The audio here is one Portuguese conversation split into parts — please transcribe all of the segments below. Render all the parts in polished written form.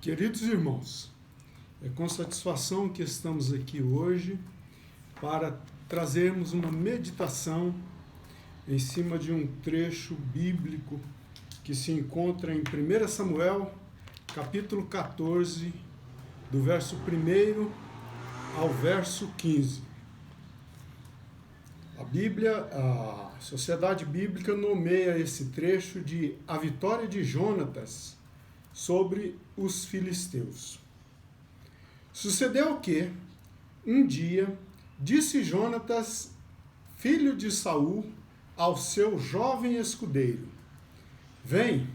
Queridos irmãos, é com satisfação que estamos aqui hoje para trazermos uma meditação em cima de um trecho bíblico que se encontra em 1 Samuel, capítulo 14, do verso 1 ao verso 15. A Sociedade Bíblica nomeia esse trecho de A Vitória de Jonatas sobre os filisteus. Sucedeu que, um dia, disse Jonatas, filho de Saul, ao seu jovem escudeiro: Vem,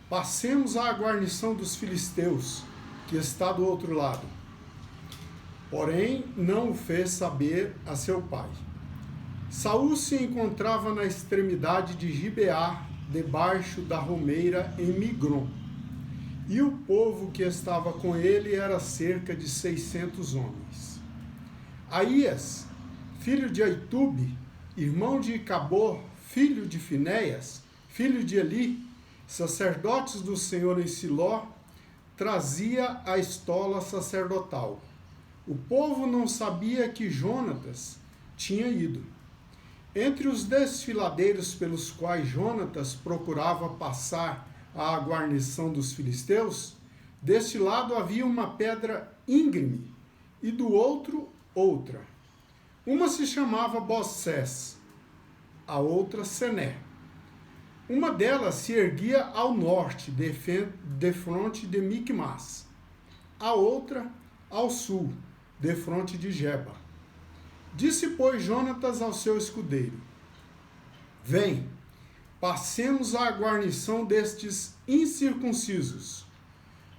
passemos à guarnição dos filisteus, que está do outro lado. Porém, não o fez saber a seu pai. Saul se encontrava na extremidade de Gibeá, debaixo da romeira em Migron. E o povo que estava com ele era cerca de 600 homens. Aías, filho de Aitube, irmão de Icabor, filho de Finéias, filho de Eli, sacerdotes do Senhor em Siló, trazia a estola sacerdotal. O povo não sabia que Jonatas tinha ido. Entre os desfiladeiros pelos quais Jonatas procurava passar à guarnição dos filisteus, deste lado havia uma pedra íngreme e do outro outra. Uma se chamava Bossés, a outra Sené. Uma delas se erguia ao norte, defronte de Micmas, a outra ao sul, defronte de Geba. Disse, pois, Jonatas ao seu escudeiro: Vem, passemos à guarnição destes incircuncisos.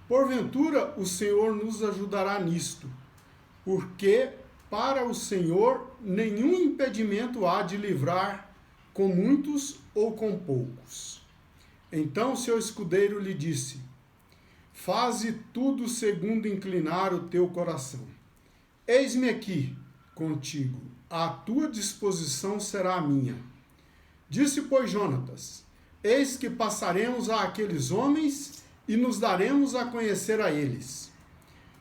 Porventura o Senhor nos ajudará nisto, porque para o Senhor nenhum impedimento há de livrar com muitos ou com poucos. Então seu escudeiro lhe disse: Faze tudo segundo inclinar o teu coração. Eis-me aqui contigo, à tua disposição será a minha. Disse, pois, Jonatas: Eis que passaremos a aqueles homens e nos daremos a conhecer a eles.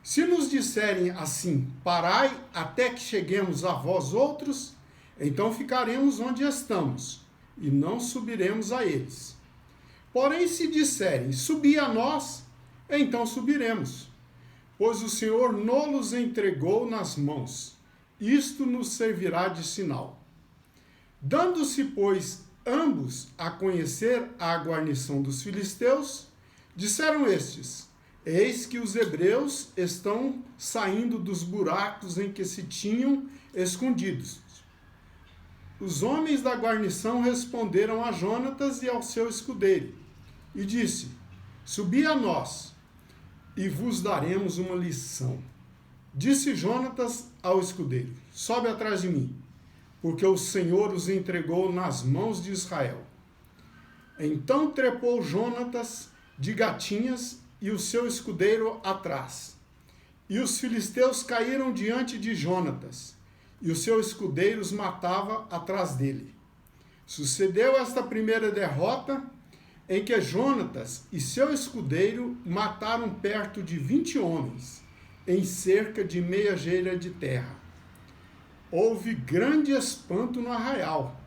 Se nos disserem assim: Parai até que cheguemos a vós outros, então ficaremos onde estamos, e não subiremos a eles. Porém, se disserem: Subi a nós, então subiremos, pois o Senhor nos entregou nas mãos. Isto nos servirá de sinal. Dando-se, pois, ambos a conhecer a guarnição dos filisteus, disseram estes: Eis que os hebreus estão saindo dos buracos em que se tinham escondidos. Os homens da guarnição responderam a Jonatas e ao seu escudeiro, e disse: Subi a nós, e vos daremos uma lição. Disse Jonatas ao escudeiro: Sobe atrás de mim, porque o Senhor os entregou nas mãos de Israel. Então trepou Jonatas de gatinhas e o seu escudeiro atrás. E os filisteus caíram diante de Jonatas, e o seu escudeiro os matava atrás dele. Sucedeu esta primeira derrota, em que Jonatas e seu escudeiro mataram perto de 20 homens, em cerca de meia geira de terra. Houve grande espanto no arraial,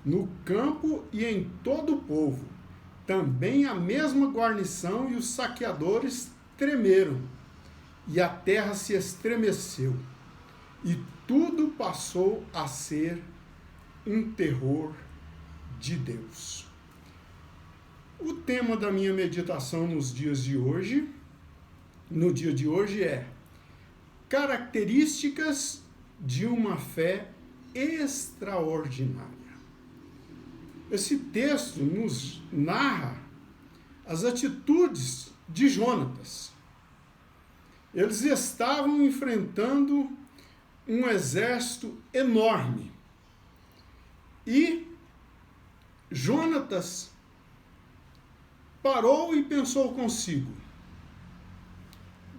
no campo e em todo o povo. Também a mesma guarnição e os saqueadores tremeram, e a terra se estremeceu, e tudo passou a ser um terror de Deus. O tema da minha meditação no dia de hoje é características de uma fé extraordinária. Esse texto nos narra as atitudes de Jonatas. Eles estavam enfrentando um exército enorme. E Jonatas parou e pensou consigo: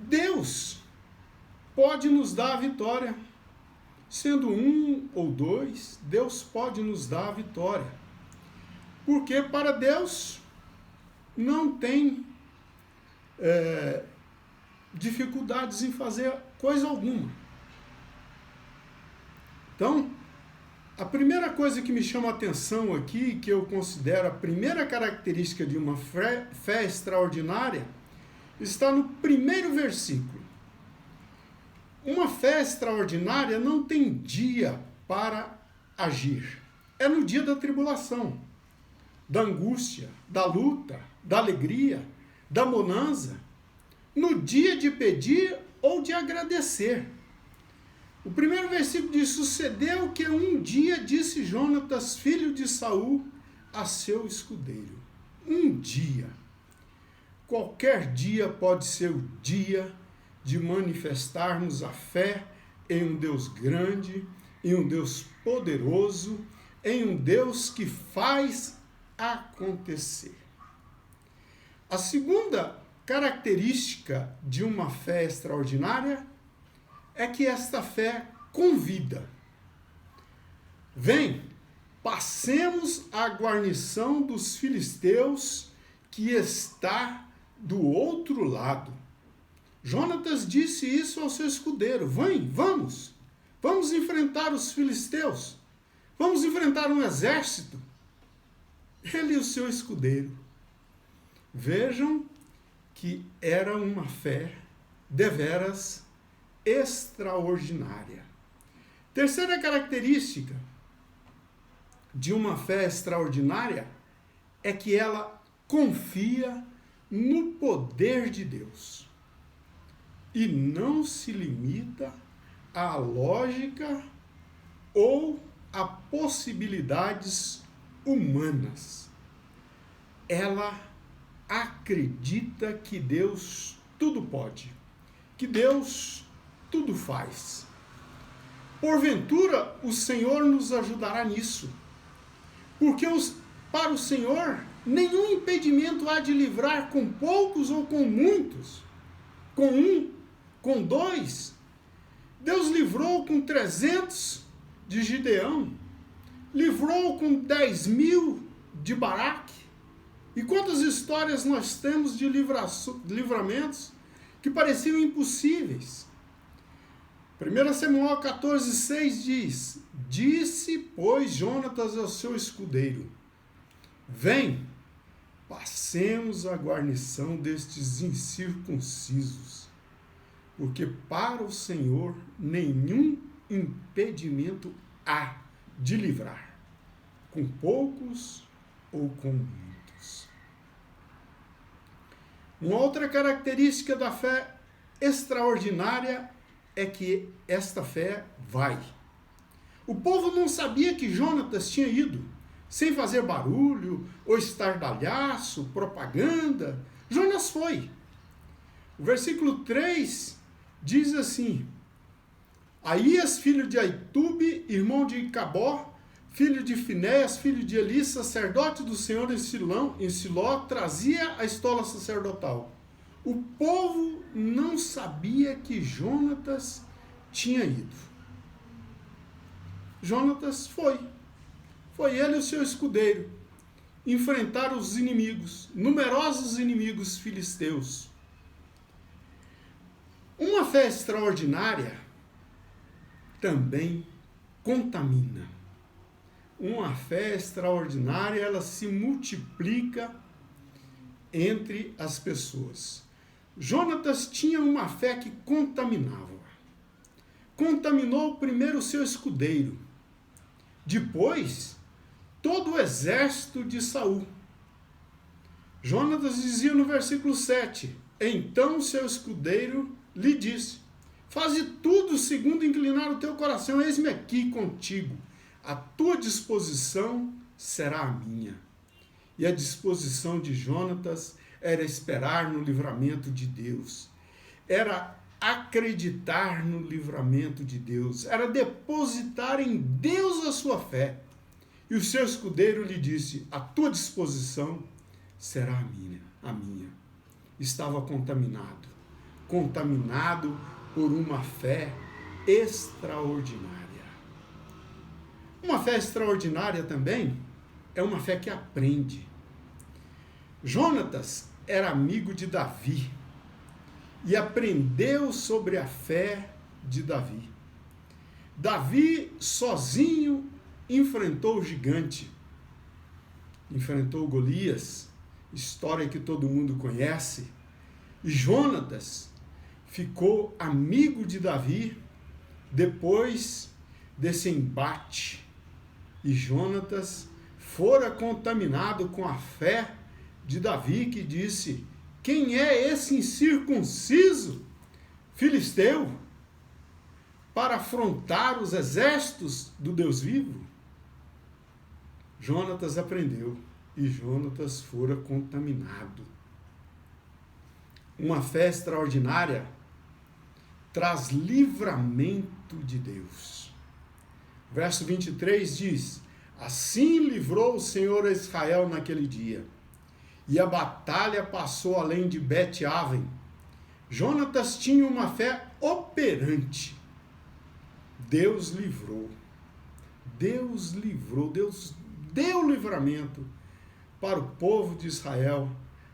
Deus pode nos dar a vitória. Sendo um ou dois, Deus pode nos dar a vitória. Porque para Deus não tem dificuldades em fazer coisa alguma. Então, a primeira coisa que me chama a atenção aqui, que eu considero a primeira característica de uma fé extraordinária, está no primeiro versículo. Uma fé extraordinária não tem dia para agir. É no dia da tribulação, da angústia, da luta, da alegria, da bonança, no dia de pedir ou de agradecer. O primeiro versículo diz: sucedeu que um dia disse Jonatas, filho de Saul, a seu escudeiro. Um dia. Qualquer dia pode ser o dia de manifestarmos a fé em um Deus grande, em um Deus poderoso, em um Deus que faz acontecer. A segunda característica de uma fé extraordinária é que esta fé convida. Vem, passemos a guarnição dos filisteus que está do outro lado. Jonatas disse isso ao seu escudeiro: vamos enfrentar os filisteus, vamos enfrentar um exército. Ele e o seu escudeiro. Vejam que era uma fé deveras extraordinária. Terceira característica de uma fé extraordinária é que ela confia no poder de Deus e não se limita à lógica ou a possibilidades humanas. Ela acredita que Deus tudo pode, que Deus tudo faz. Porventura, o Senhor nos ajudará nisso, porque para o Senhor nenhum impedimento há de livrar com poucos ou com muitos, com um, com dois. Deus livrou com 300 de Gideão, livrou com 10.000 de Baraque. E quantas histórias nós temos de livramentos que pareciam impossíveis. 1 Samuel 14,6 diz: disse, pois, Jonatas ao seu escudeiro: vem, passemos a guarnição destes incircuncisos, porque para o Senhor nenhum impedimento há de livrar, com poucos ou com muitos. Uma outra característica da fé extraordinária é que esta fé vai. O povo não sabia que Jonatas tinha ido, sem fazer barulho ou estardalhaço, propaganda. Jonas foi. O versículo 3 diz assim: Aías, filho de Aitube, irmão de Cabó, filho de Finéias, filho de Eli, sacerdote do Senhor em Siló, trazia a estola sacerdotal. O povo não sabia que Jonatas tinha ido. Jonatas foi. Foi ele e o seu escudeiro enfrentar os inimigos, numerosos inimigos filisteus. Uma fé extraordinária também contamina. Uma fé extraordinária, ela se multiplica entre as pessoas. Jonatas tinha uma fé que contaminava. Contaminou primeiro o seu escudeiro, depois todo o exército de Saul. Jonatas dizia no versículo 7, então seu escudeiro lhe disse: faze tudo segundo inclinar o teu coração, eis-me aqui contigo. A tua disposição será a minha. E a disposição de Jonatas era esperar no livramento de Deus. Era acreditar no livramento de Deus. Era depositar em Deus a sua fé. E o seu escudeiro lhe disse: a tua disposição será a minha. Estava contaminado. Contaminado por uma fé extraordinária. Uma fé extraordinária também é uma fé que aprende. Jonatas era amigo de Davi. e aprendeu sobre a fé de Davi. Davi, sozinho, enfrentou o gigante, enfrentou Golias, história que todo mundo conhece, e Jonatas ficou amigo de Davi depois desse embate, e Jonatas fora contaminado com a fé de Davi, que disse: quem é esse incircunciso filisteu para afrontar os exércitos do Deus vivo? Jonatas aprendeu e Jonatas fora contaminado. Uma fé extraordinária traz livramento de Deus. Verso 23 diz: assim livrou o Senhor a Israel naquele dia, e a batalha passou além de Bet-Aven. Jonatas tinha uma fé operante. Deus livrou. Deus livrou. Deus deu livramento para o povo de Israel,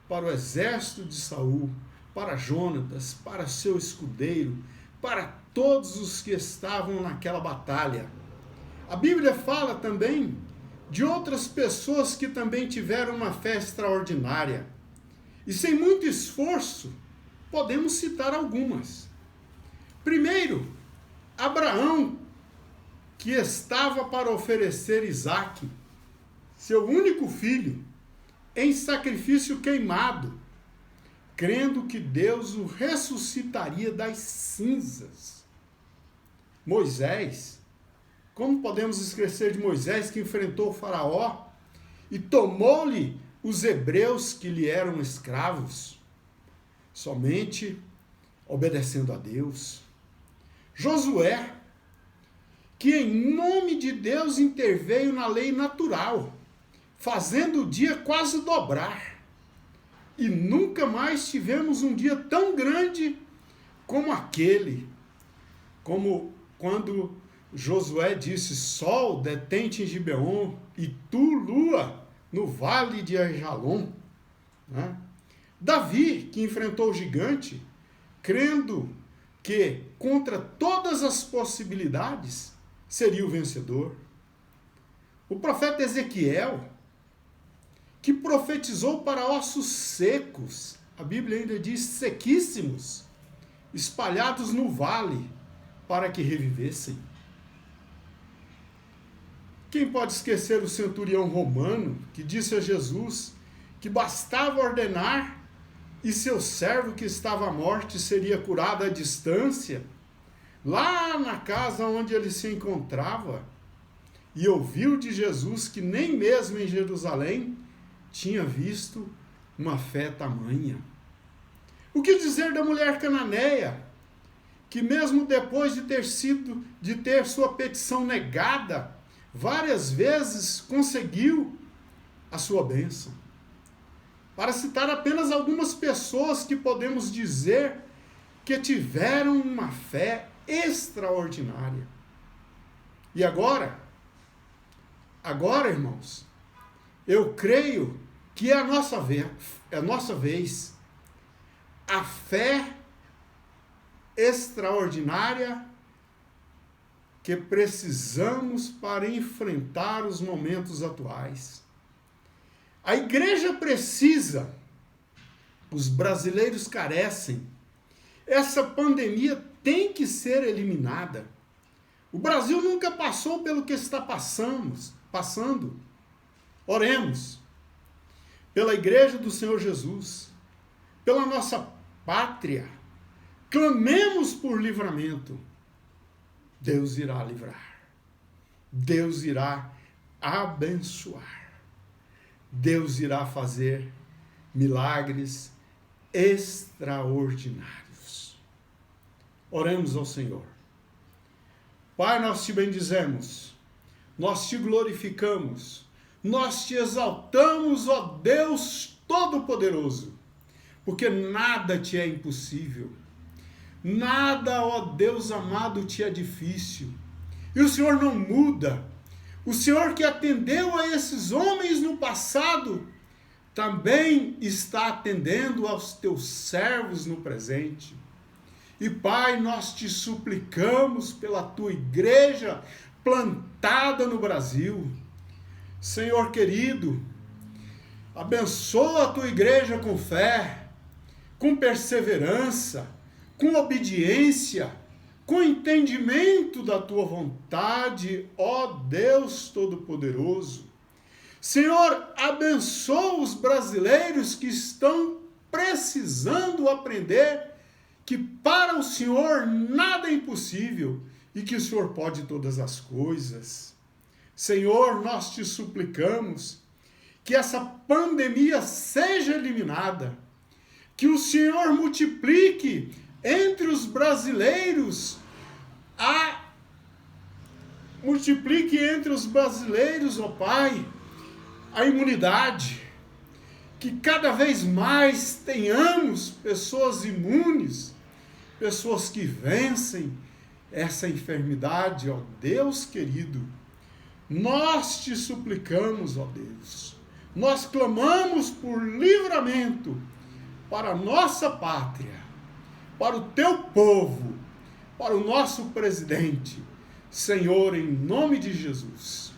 para o exército de Saul, para Jonatas, para seu escudeiro, para todos os que estavam naquela batalha. A Bíblia fala também de outras pessoas que também tiveram uma fé extraordinária. E sem muito esforço, podemos citar algumas. Primeiro, Abraão, que estava para oferecer Isaque, seu único filho, em sacrifício queimado, crendo que Deus o ressuscitaria das cinzas. Moisés, como podemos esquecer de Moisés, que enfrentou o faraó e tomou-lhe os hebreus que lhe eram escravos, somente obedecendo a Deus. Josué, que em nome de Deus interveio na lei natural, fazendo o dia quase dobrar. E nunca mais tivemos um dia tão grande como aquele, como quando Josué disse: sol, detente em Gibeon, e tu, lua, no vale de Ajalon. Né? Davi, que enfrentou o gigante, crendo que contra todas as possibilidades seria o vencedor. O profeta Ezequiel, que profetizou para ossos secos, a Bíblia ainda diz sequíssimos, espalhados no vale, para que revivessem. Quem pode esquecer o centurião romano, que disse a Jesus que bastava ordenar e seu servo que estava à morte seria curado à distância, lá na casa onde ele se encontrava, e ouviu de Jesus que nem mesmo em Jerusalém tinha visto uma fé tamanha. O que dizer da mulher cananeia, que mesmo depois de ter sua petição negada, várias vezes conseguiu a sua bênção? Para citar apenas algumas pessoas que podemos dizer que tiveram uma fé extraordinária. E agora, irmãos, eu creio que é a nossa vez. A fé extraordinária que precisamos para enfrentar os momentos atuais. A igreja precisa, os brasileiros carecem, essa pandemia tem que ser eliminada. O Brasil nunca passou pelo que está passando. Oremos pela igreja do Senhor Jesus, pela nossa pátria, clamemos por livramento. Deus irá livrar, Deus irá abençoar, Deus irá fazer milagres extraordinários. Oremos ao Senhor. Pai, nós te bendizemos, nós te glorificamos, nós te exaltamos, ó Deus Todo-Poderoso, porque nada te é impossível. Nada, ó Deus amado, te é difícil. E o Senhor não muda. O Senhor que atendeu a esses homens no passado, também está atendendo aos teus servos no presente. E, Pai, nós te suplicamos pela tua igreja plantada no Brasil. Senhor querido, abençoa a tua igreja com fé, com perseverança, com obediência, com entendimento da tua vontade, ó Deus Todo-Poderoso. Senhor, abençoa os brasileiros que estão precisando aprender que para o Senhor nada é impossível e que o Senhor pode todas as coisas. Senhor, nós te suplicamos que essa pandemia seja eliminada, que o Senhor multiplique entre os brasileiros ó Pai, a imunidade, que cada vez mais tenhamos pessoas imunes, pessoas que vencem essa enfermidade, ó Deus querido. Nós te suplicamos, ó Deus, nós clamamos por livramento para a nossa pátria, para o teu povo, para o nosso presidente. Senhor, em nome de Jesus.